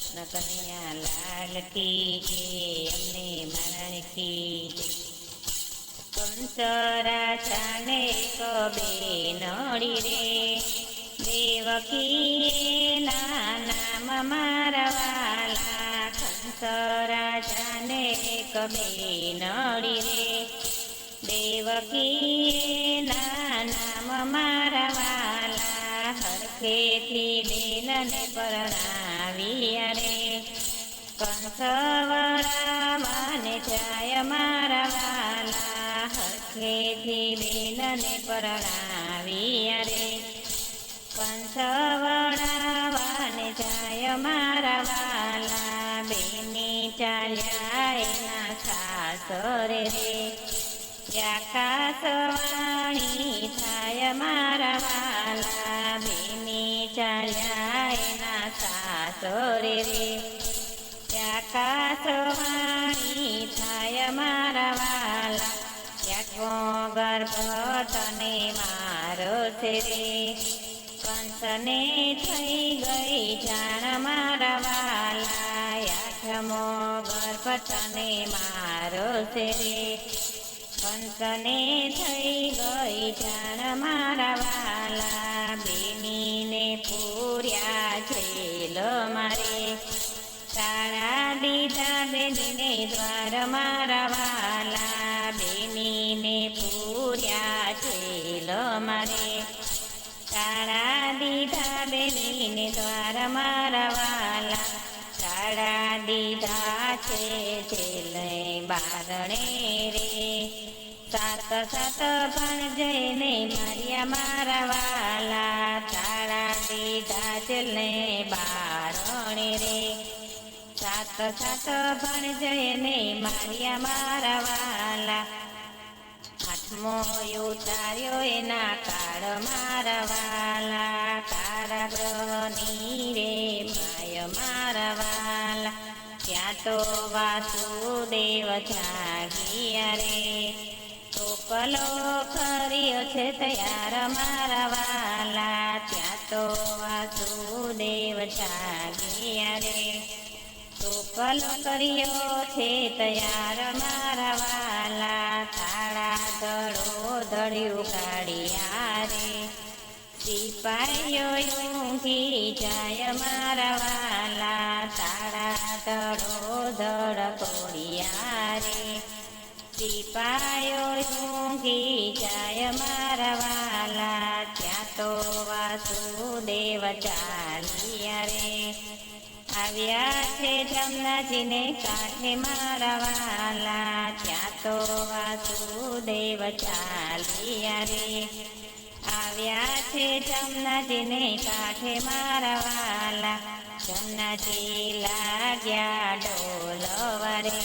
કૃષ્ણ કનૈયા લાલ કી જય, અમને મરણ કી જય. કંસરા ચાને કબે નડી રે, દેવકી નામ મારા વાલા. કંસરા ચાને કબે નડી રે, દેવકી નામ મારા વાલા. હરખેથી બેનને પરણાવ્યા રે, કંસ વરાવાને જાય મારા વાલા. હરખેથી બેનને પરણાવ્યા રે, કંસ વરાવાને જાય મારા વાલા. બેની ચાલ્યા એના સાસરે રે, આકાશવાણી થાય મારા વાલા. બેની ચાલ્યા એના સાસરે રે, આકાશવાણી થાય મારા વાલા. યાકવો ગર્ભ તને મારો છે રે, કંસને થઈ ગઈ જાણ મારા વાલા. આઠમો ગર્ભ તને મારો છે રે, કંસને થઈ ગઈ જાણ મારા વાલા. બેનીને પૂર્યા જેલ મારે, તાળા દીધા બેનીને દ્વાર મારા વાલા. બેનીને પૂર્યા જેલ મારે, તાળા દીધા બેનીને દ્વાર મારા વાલા. તાળા દીધા છે જેલે બારણે રે, સાત સાત પણ જઈને માર્યા મારા વાલા. તાળા દીધા જેલને બારણે રે, સાત સાત પણ જઈને માર્યા મારા વાલા. આઠમો ઉતાર્યો એના કાળ મારા વાલા. કારાગ્રહની રે માય મારા વાલા. ત્યાં તો વાસુદેવ જાગ્યા રે, ટોપલો કર્યો છે તૈયાર મારા વાલા. ત્યાં તો વાસુદેવ જાગ્યા રે, ટોપલો કર્યો છે તૈયાર મારા વાલા. તાળા દડો દળ્યું કાઢ્યા રે, સિપાઈઓ ઊંઘી જાય મારા વાલા. તાળા દડો દળ તોડ્યા રે, સિપાઈઓ ઊંઘી જાય મારા વાલા. ત્યાં તો વાસુદેવ ચાલ્યા રે, આવ્યા છે જમનાજીને કાંઠે મારા વાલા. ત્યાં તો વાસુદેવ ચાલ્યા રે, આવ્યા છે જમનાજીને કાંઠે મારા વાલા. જમનાજી લાગ્યા ડોલવા રે,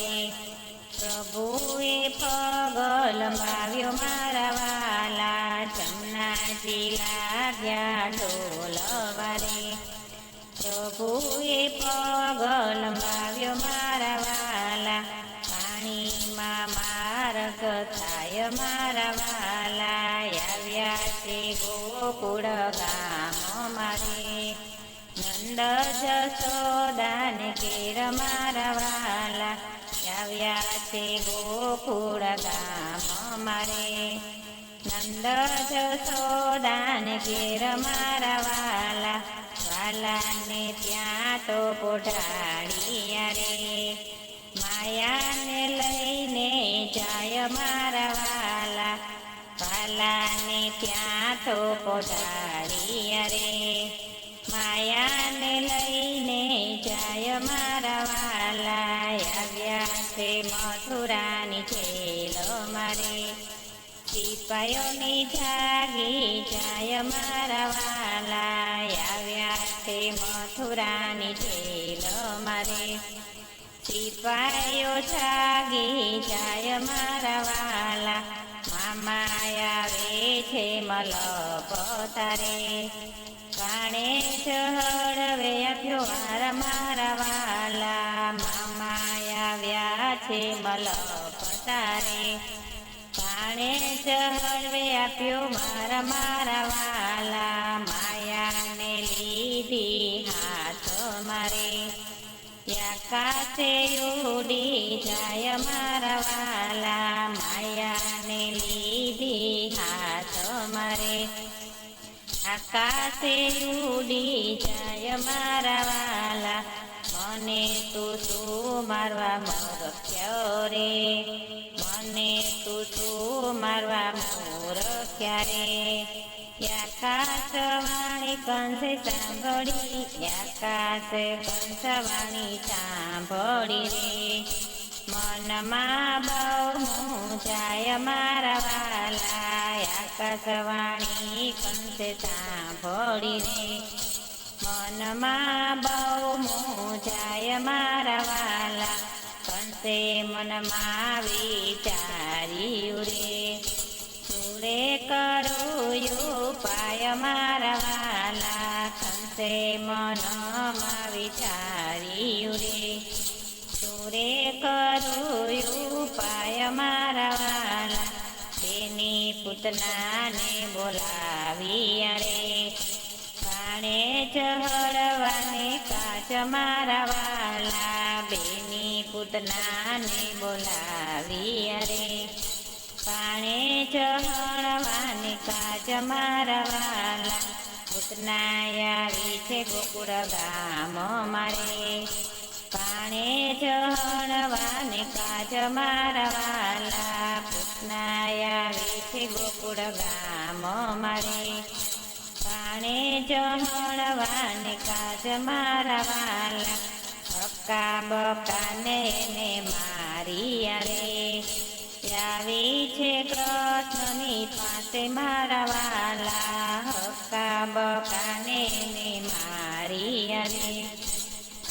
પ્રભુએ પગ લંબાવ્યો મારા વાલા. જમનાજી લાગ્યા ડોલવા રે, પ્રભુએ પગ લંબાવ્યો મારા વાલા. પાણીમાં માર્ગ થાય મારા વાલા. આવ્યા છે ગોકુળ ગામ મારે, નંદ જશોદાને ઘેર મારા વાલા. આવ્યા છે ગોકુળ ગામ મારે, નંદ જશોદાને ઘેર મારા વાલા. વાલાને ત્યાં તો પોઢાડ્યા રે, માયાને લઈને જાય મારા વાલા. વાલાને ત્યાં તો પોઢાડ્યા રે, માયાને લઈને જાય મારા વાલા. આવ્યા છે મથુરાની જેલ મારે, સિપાઈઓની જાગી જાય મારા વાલા. આવ્યા છે મથુરાની જેલ મારે, સિપાઈઓ જાગી જાય મારા વાલા. મામા આવે છે મલપતારે, કાણે ચહળવે આપ્યો મારા વાલા. મામા આવ્યા છે મલપતારે, કાણે ચહળવે આપ્યો મારા વાલા. માયાને લીધી હાથ મારે, આકાશે ઉડી જાય મારા વાલા માયાને લીધી હાથ મારે આકાશે ઉડી જાય મારા વાલા મને તું મારવા મોરખ્યો રે મને તું મારવા મોરખ્યા રે આકાશવાણી કંસે સાંભળી આકાશ કંસવાણી સાંભળી રે મનમાં બહુ જાય મારા વાલા આકાશવાણી કંસે સાંભળી રે મનમાં બહુ જાય મારા વાલા કંસે મનમાં વિચાર્યું રે સુરે કરું ઉપાય મારા વાલા કંસે મનમાં વિચાર્યું રે સુરે કરું ઉપાય મારા વાલા તેની પૂતનાને બોલાવી રે પાણે ચહળવાને કાચ મારા વાલા બેની પૂતનાને બોલાવી રે પાણે ચહળવાને કાચ મારા વાલા પૂતના આવી છે ગોકુળ ગામ મારે પાણે ચહળવાને કાચ મારા વાલા પૂતના આવી છે ગોકુળ ગામ મારે પાણે ચહળવાને કાચ મારા વાલા હક્કા બકાને એને મારી રે આવી છે કૃષ્ણની પાસે મારા વાલા હક્કા બકાને એને મારી રે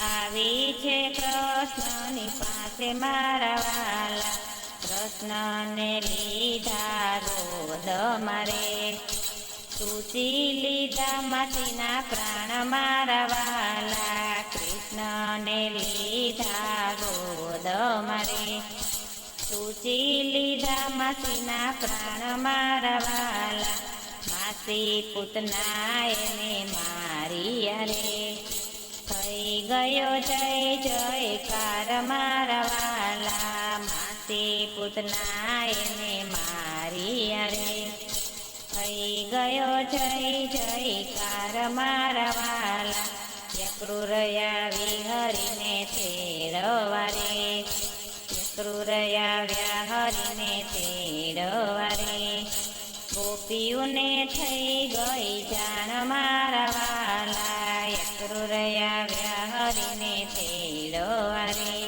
આવી છે કૃષ્ણની પાસે મારા વાલા કૃષ્ણને લીધા ગોદ મારે તુચી લીધા માટીના પ્રાણ મારા વાલા કૃષ્ણને લીધા ગોદ મારે તુચી લીધા માસીના પ્રાણ મારા વાલા માસી પૂતના એને મારી રે થઈ ગયો જય જયકાર મારા વાલા માસી પૂતના એને મારી રે થઈ ગયો જય જયકાર મારા વાલા યક્રુરયા વિહરીને તેડવા રે યક્રુરયા વ્યાહરીને તેડવા રે ગોપીઓને થઈ ગઈ જાણ મારા વાલા યક્રુરયા વ્યાહરીને તેડવા રે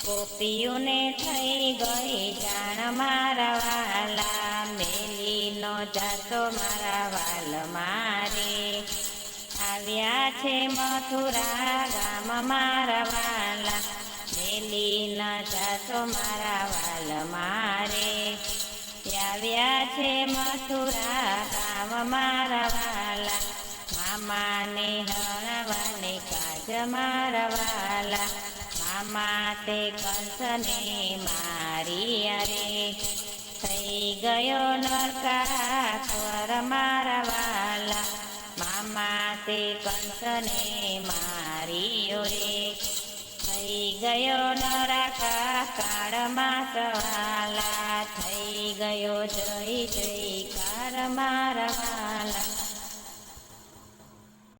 ગોપીઓને થઈ ગઈ જાણ મારા વાલા મેલીનો જાતો મારા વાલ મારે આવ્યા છે મથુરા ગામ મારા વાલા મેલીના જાતો મારા વાલ મારે આવ્યા છે મથુરા ગામ મારા વાલા મામાને હણવાને કાજ મારા વાલા મામા તે કંસને મારી રે થઈ ગયો નરકાસુર મારા વાલા મામા તે કંસને માર્યો રે થઈ ગયો નરકાળ માસ વાલા થઈ ગયો જય જયકાર મારા